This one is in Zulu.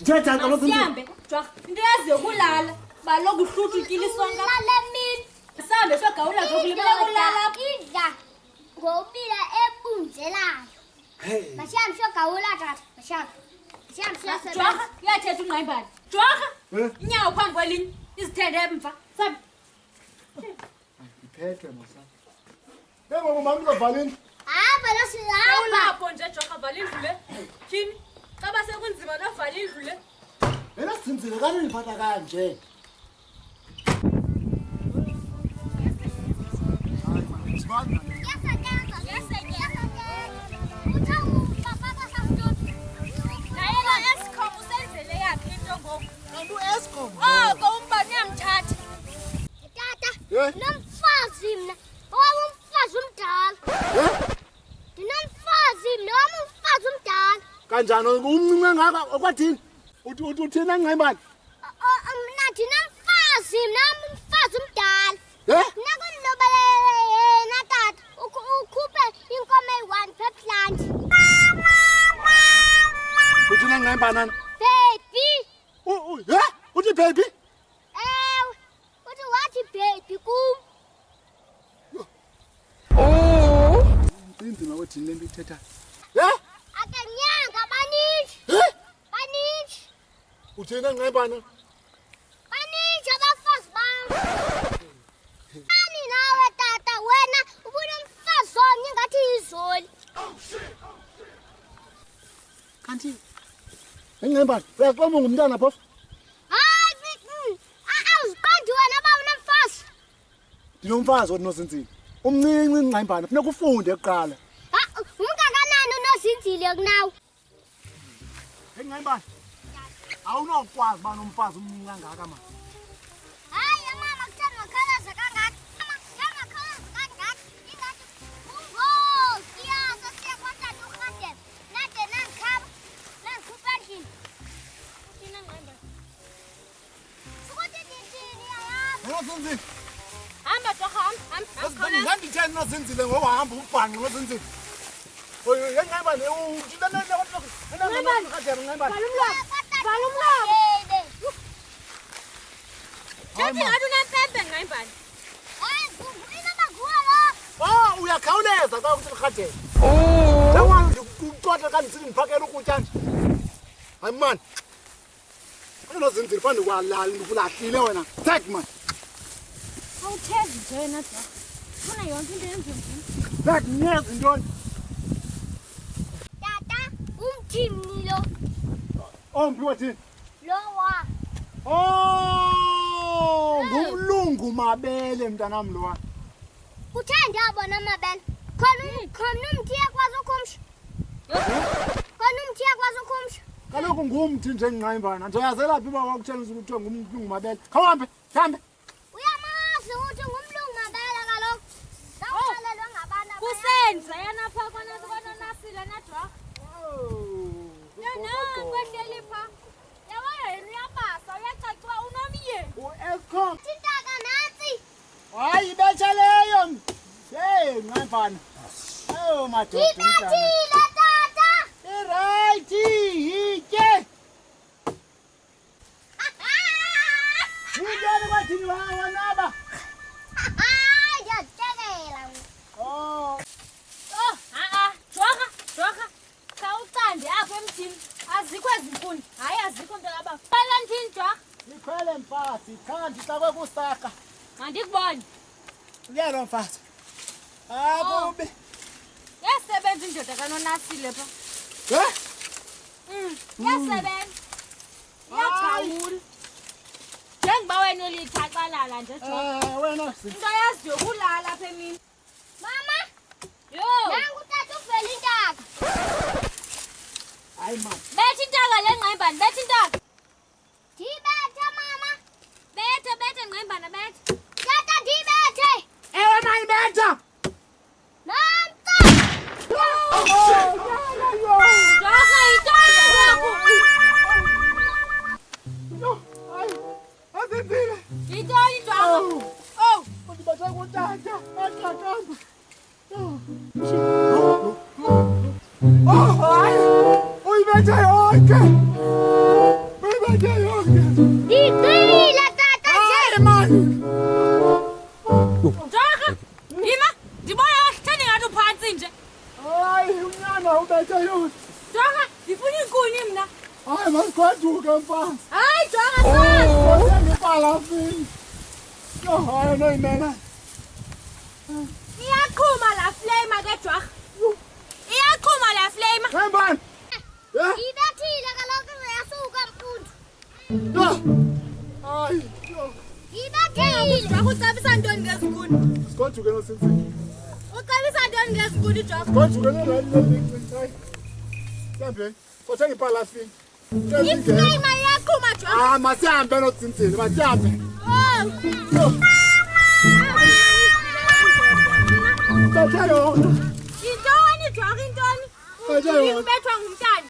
Thetha kaloku Sihambe, Jwaka. Into yazi yokulala. Baloku uhluthukile isonka. Lalemini. Sihambe sogawula zokulibela kulala. Idla ngobila ebunzelayo. Hey. Mashamsho gawula tata. Mashamsho. Mashamsho Jwaka, uyathetha uNgqayimbani. Jwaka. Eh? Inyawo phambi kwelinye. Izithende emva. Sabe. Iphethwe masa. Bebo mama uzovalini. Hamba nosihamba. Ulapho nje Jwaka vala indlu le. Tyhini. Xa basekunzima novala indlu le. Yena sithinzile kanini iphatha kanje. Eskom. Umbani uyamthatha. Tata. Eh? Nomfazi mina. Owamumfazi umdala. Ndinomfazi mina owamumfazi umdala. Kanjani umncinci ngaka okwathini? Uthina Ngqayimbani? Mina ndinomfazi mina owamumfazi umdala. Eh? Nakunilobelele yena tata. Ukhuphe inkomo eyi-1 peplant. Uthina Ngqayimbani nana? Baby. Yeah? Uthi baby? Ewe. Uthi wathi baby kum. Inzima wethini lento ithetha. Yeah? Akanyanga baninji. Eh? Baninji. Uthina Ngqayimbani? Baninji abafazi bam. Ani nawe tata wena ubunomfazi omnye ngathi yizoli. Kanti Ngqayimbani uyaxoma ngumntana phofu? Hayi, awuziqondi wena uba unomfazi. Ndinomfazi odinozinzile. Umncinci Ngqayimbani funeka ufunde kuqala. Ungakanani unozinzile kunawe? Ngqayimbani. Awunokwazi uba nomfazi omncinci kangaka mama. Hayi mama kuthanda ngakhalaza kangaka. Mama kuthanda ngakhalaza kangaka. Ingathi ungozi yazo siyakwatata urhadebe. Nade nandikhaba nandikhupha endlini. Uthina Ngqayimbani. Sukuthi ndithini yayazi. Nozinzile. Hamba Jwaka, hamba. Nganditheni nozinzile ngoba hamba ubhanqe nozinzile. Ngqayimbani Thethi ngathi unempempe Ngqayimbani. Hayi inoba nguwe lo. Uyakhawuleza xa ukuthi rhadele. Njengoba ndikuxoxa xa ndisithi ndiphakela ukutya nje. Hayi mani. Nozinzile phambi kwalali ndikulahlile wena. Take man. Awuthezi nje wena Jwaka. Funa yonke into yenziwe ngini. Take nyezi ntoni. Tata umthini lo. Omphi wathini? Lowa. Ngumlungu mabele mntanam lowa. Kuthanda yabona amabele. Khona umthi yakwazi ukumsha. Khona umthi yakwazi ukumsha. Kaloku ngumthi nje Ngqayimbani. Ndiyazelaphi uba wakutshela ukuthi ngumlungu mabele. Khawuhambe, hambe. Uyamazi ukuthi ngumlungu mabele kaloku. Zawuxelelwa ngabantu abaya. Kusenza yena phaa kwanasile na Jwaka. Yena kwehleli phaa. Yabona yena uyabasa uyacaciwa unomyeni. Eskom. Thintaka nantsi. Hayi ibetsheleyo. Hey Ngqayimbani. Madoda. Ibathile tata. Right, yitye. Yitye kwathini wanaba. Yatekela. Jwaka. Khawucande apha emthini. Azikho ezinkuni. Hayi azikho nto yaba. Qala nthini Jwaka? Ikhwele mfazi, khandi xa kwekusaka. Mandikubone. Uyalo mfazi. Akubi. Yasebenza indoda kanonasile phaa. Yasebenza. Iyachawula. Njengoba wena ulithaqalala nje Jwaka. Wena Into yaziyo ukulala apha emini. Mama, Yo. nangu tata uvela intaka. hayi man. Betha intaka le Ngqayimbani, betha intaka. Ndibethe mama. Betha Ngqayimbani, betha. Tata ndibethe. Ewe mayibetha. Namta. Jwaka yintoni yakho? Hayi. Azenzile. Yintoni Jwaka? Ndibethe kutata. Athatamba. Hayi. Uyibethe yonke. ubethe yonke. Ngiqinile tata nje. Hayi man. Jorha, yima, ndibona wahlithani ngathi uphantsi nje. Hayi unyana ubethe yonke. Jorha, ndifuna iinkuni mna. Hayi masigoduke mfana. Hayi, Jorha, sazi. Kodwa ipalafini. Yo hayi noyimena. Iyaqhuma laa flame ke, Jorha. Iyaqhuma laa flame. Hey man. Yeah. Ngibethile kaloku ngiyasuka mfundisi. Yo. Hayi. Yo. Ngibethile. Jorha, ucebisa ntoni ngezikuni? Sigoduke nosinzini. Ucebisa ntoni ngezikuni, Jorha? Sigoduke nosinzini. Hayi. Kambe. Kodwa ipalafini. Iflame iyaqhuma, Jorha. Ah, masihambe nozinzini, masihambe. Oh. Bethe yonke. Intoni, Jorha, intoni? Bethe yonke. Ubethwa ngumntana.